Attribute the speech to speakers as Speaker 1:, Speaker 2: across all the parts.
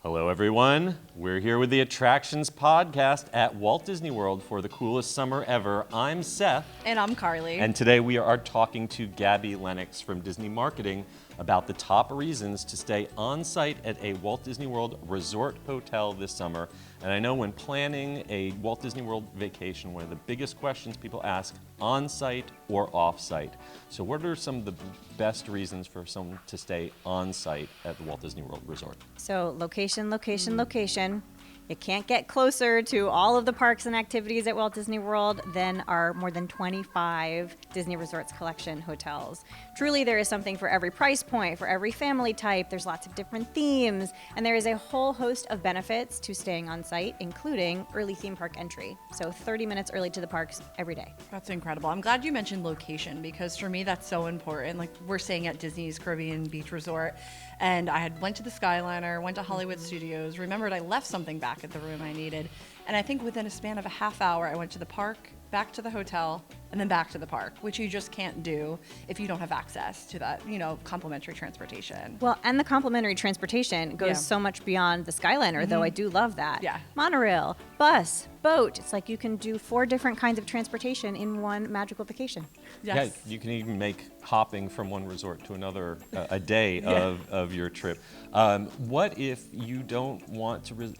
Speaker 1: Hello, everyone. We're here with the Attractions Podcast at Walt Disney World for the coolest summer ever. I'm Seth.
Speaker 2: And I'm Carly.
Speaker 1: And today we are talking to Gabby Lennox from Disney Marketing about the top reasons to stay on site at a Walt Disney World resort hotel this summer. And I know when planning a Walt Disney World vacation, one of the biggest questions people ask, on site or off site. So what are some of the best reasons for someone to stay on site at the Walt Disney World Resort?
Speaker 2: So location, location, location. You can't get closer to all of the parks and activities at Walt Disney World than our more than 25 Disney Resorts Collection hotels. Truly, there is something for every price point, for every family type. There's lots of different themes, and there is a whole host of benefits to staying on site, including early theme park entry. So 30 minutes early to the parks every day.
Speaker 3: That's incredible. I'm glad you mentioned location because for me that's so important. Like we're staying at Disney's Caribbean Beach Resort, and I had went to the Skyliner, went to Hollywood Studios, remembered I left something back at the room I needed. And I think within a span of a half hour, I went to the park, back to the hotel, and then back to the park, which you just can't do if you don't have access to that, complimentary transportation.
Speaker 2: Well, and the complimentary transportation goes so much beyond the Skyliner, though I do love that.
Speaker 3: Yeah.
Speaker 2: Monorail, bus, boat. It's like you can do 4 different kinds of transportation in one magical vacation.
Speaker 3: Yes.
Speaker 1: Yeah, you can even make hopping from one resort to another a day of your trip. What if you don't want to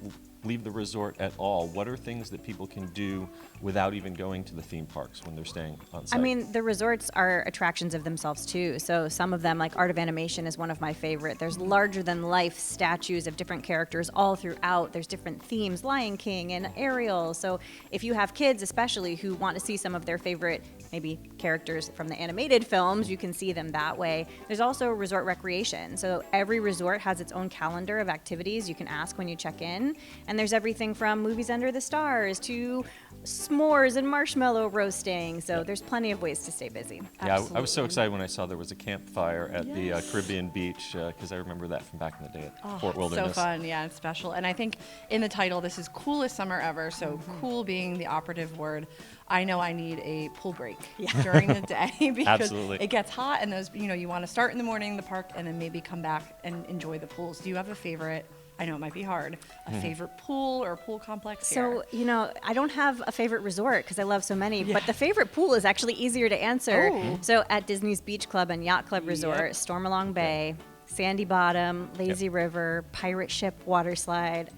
Speaker 1: leave the resort at all? What are things that people can do without even going to the theme parks when they're staying on site?
Speaker 2: I mean, the resorts are attractions of themselves too. So some of them, like Art of Animation is one of my favorite. There's larger than life statues of different characters all throughout. There's different themes, Lion King and Ariel. So if you have kids especially who want to see some of their favorite maybe characters from the animated films, you can see them that way. There's also resort recreation. So every resort has its own calendar of activities you can ask when you check in. And there's everything from movies under the stars to s'mores and marshmallow roasting. So there's plenty of ways to stay busy.
Speaker 1: Yeah, I was so excited when I saw there was a campfire at the Caribbean Beach because I remember that from back in the day at Fort Wilderness.
Speaker 3: So fun, yeah, it's special. And I think in the title, this is coolest summer ever. So cool being the operative word. I know I need a pool break during the day because it gets hot and those, you want to start in the morning in the park and then maybe come back and enjoy the pools. Do you have a favorite? I know it might be hard. A favorite pool or pool complex here?
Speaker 2: So, I don't have a favorite resort because I love so many, but the favorite pool is actually easier to answer.
Speaker 3: Oh.
Speaker 2: So at Disney's Beach Club and Yacht Club Resort, Stormalong Bay, Sandy Bottom, Lazy River, Pirate Ship Water Slide.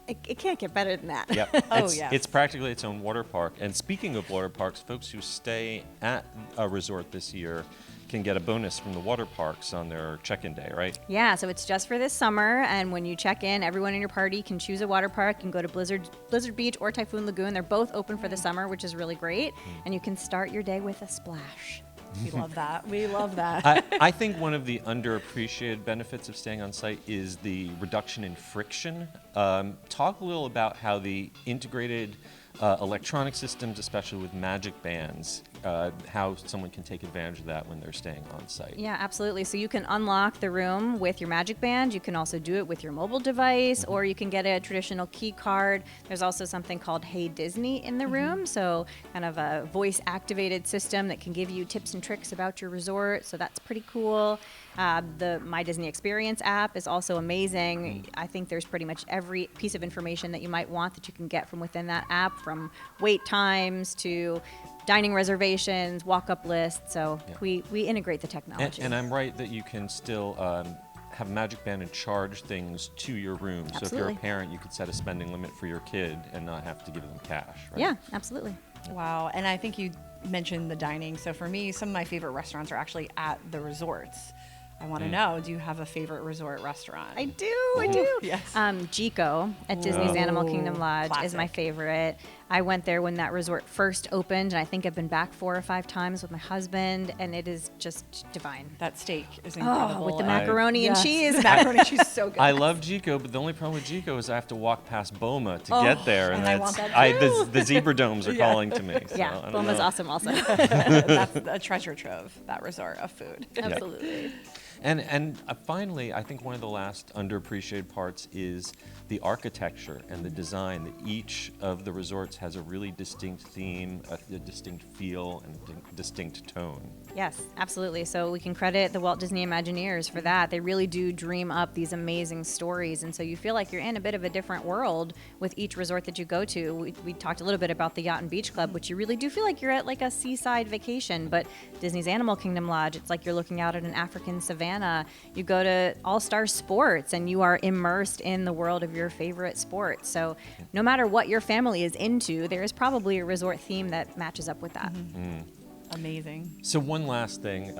Speaker 2: It can't get better than that.
Speaker 1: Yep.
Speaker 3: Oh,
Speaker 1: It's practically its own water park. And speaking of water parks, folks who stay at a resort this year can get a bonus from the water parks on their check-in day, right?
Speaker 2: Yeah, so it's just for this summer, and when you check in, everyone in your party can choose a water park and go to Blizzard Beach or Typhoon Lagoon. They're both open for the summer, which is really great, and you can start your day with a splash.
Speaker 3: We love that. We love that.
Speaker 1: I think one of the underappreciated benefits of staying on site is the reduction in friction. Talk a little about how the integrated electronic systems, especially with magic bands, how someone can take advantage of that when they're staying on site.
Speaker 2: Yeah, absolutely. So you can unlock the room with your magic band. You can also do it with your mobile device, or you can get a traditional key card. There's also something called Hey Disney in the room, so kind of a voice-activated system that can give you tips and tricks about your resort, so that's pretty cool. The My Disney Experience app is also amazing. I think there's pretty much every piece of information that you might want that you can get from within that app, from wait times to dining reservations, walk-up lists. So we integrate the technology.
Speaker 1: And I'm right that you can still have a magic band and charge things to your room.
Speaker 2: Absolutely.
Speaker 1: So if you're a parent, you could set a spending limit for your kid and not have to give them cash, right?
Speaker 2: Yeah, absolutely.
Speaker 3: Wow. And I think you mentioned the dining. So for me, some of my favorite restaurants are actually at the resorts. I want to know, do you have a favorite resort restaurant?
Speaker 2: I do.
Speaker 3: Yes.
Speaker 2: Jico at Disney's Animal Kingdom Lodge is my
Speaker 3: Classic.
Speaker 2: favorite. I went there when that resort first opened, and I think I've been back 4 or 5 times with my husband, and it is just divine.
Speaker 3: That steak is incredible.
Speaker 2: With the macaroni and cheese.
Speaker 3: The macaroni and cheese is so good.
Speaker 1: I love Jico, but the only problem with Jico is I have to walk past Boma to get there,
Speaker 3: and I want that
Speaker 1: the zebra domes are calling to me. So
Speaker 2: Yeah,
Speaker 1: I don't
Speaker 2: Boma's
Speaker 1: know.
Speaker 2: awesome also.
Speaker 3: That's a treasure trove, that resort of food.
Speaker 2: Absolutely.
Speaker 1: And finally, I think one of the last underappreciated parts is the architecture and the design. That each of the resorts has a really distinct theme, a distinct feel, and a distinct tone.
Speaker 2: Yes, absolutely. So we can credit the Walt Disney Imagineers for that. They really do dream up these amazing stories. And so you feel like you're in a bit of a different world with each resort that you go to. We talked a little bit about the Yacht and Beach Club, which you really do feel like you're at like a seaside vacation. But Disney's Animal Kingdom Lodge, it's like you're looking out at an African savanna. You go to All Star Sports and you are immersed in the world of your favorite sport. So no matter what your family is into, there is probably a resort theme that matches up with that.
Speaker 3: Amazing.
Speaker 1: So one last thing,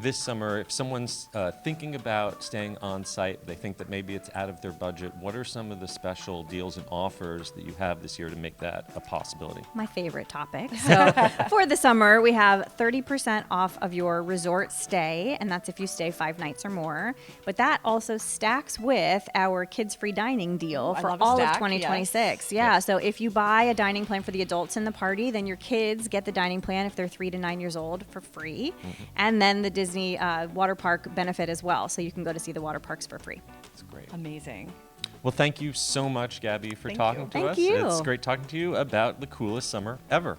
Speaker 1: this summer, if someone's thinking about staying on site, they think that maybe it's out of their budget, what are some of the special deals and offers that you have this year to make that a possibility?
Speaker 2: My favorite topic. So for the summer, we have 30% off of your resort stay, and that's if you stay 5 nights or more. But that also stacks with our kids-free dining deal
Speaker 3: I
Speaker 2: for
Speaker 3: love a
Speaker 2: all of
Speaker 3: stack,
Speaker 2: 2026. Yeah, so if you buy a dining plan for the adults in the party, then your kids get the dining plan if they're 3 to 9 years old for free. And then the Disney water park benefit as well. So you can go to see the water parks for free.
Speaker 1: That's great.
Speaker 3: Amazing.
Speaker 1: Well, thank you so much, Gabby, for
Speaker 3: Thank
Speaker 1: talking
Speaker 3: you.
Speaker 1: to
Speaker 2: Thank
Speaker 1: us.
Speaker 2: you.
Speaker 1: It's great talking to you about the coolest summer ever.